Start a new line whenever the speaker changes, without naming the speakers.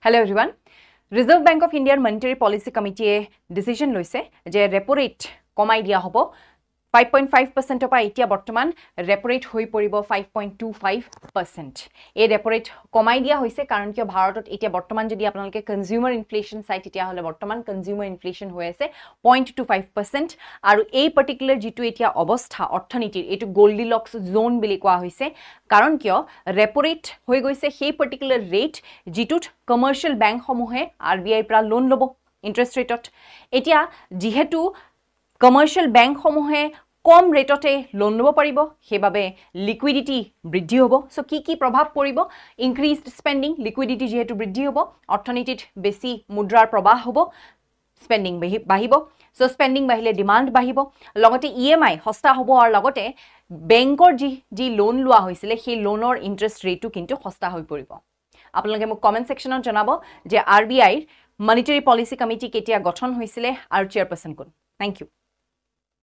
Hello everyone. Reserve Bank of India Monetary Policy Committee decision loise je repo rate komai dia hobo 5.5% opa etia bortoman repo rate hoi poribo 5.25%. Ei repo rate komai dia hoise karon kio bharatot etia bortoman jodi apnaloke consumer inflation site etia hole bortoman consumer inflation hoy ase 0.25% aru ei particular jitu etia obostha orthonitir etu Goldilocks zone bili koa hoise karon kio repo rate hoi goise সেই particular rate jitut commercial bank homohe RBI pra loan lobo interest rate ot etia jihetu commercial bank homohe কম রেটতে loan লব পাৰিব হেবাবে liquidity বৃদ্ধি হ'ব so কি প্ৰভাৱ পৰিব ইনক্ৰিজড spending liquidity যেহেতু বৃদ্ধি হ'ব অৰ্থনীতিত বেছি মুদ্ৰাৰ প্ৰবাহ হ'ব স্পেন্ডিং বাঢ়িব সো স্পেন্ডিং বাঢ়িলে ডিমান্ড বাঢ়িব লগতে ইএমআই হস্তা হ'ব আৰু লগতে বেংকৰ যি লোন লোৱা হৈছিল সেই লোনৰ ইন্টাৰেষ্ট ৰেটটো কিন্তু হস্তা হৈ পৰিব আপোনালোকে মোক কমেন্ট সেকশনত জনাব যে আৰবিআই মনিটাৰী পলিসি কমিটি কেতিয়া গঠন হৈছিল আৰু চেয়াৰপাৰসন কোন থ্যাংক ইউ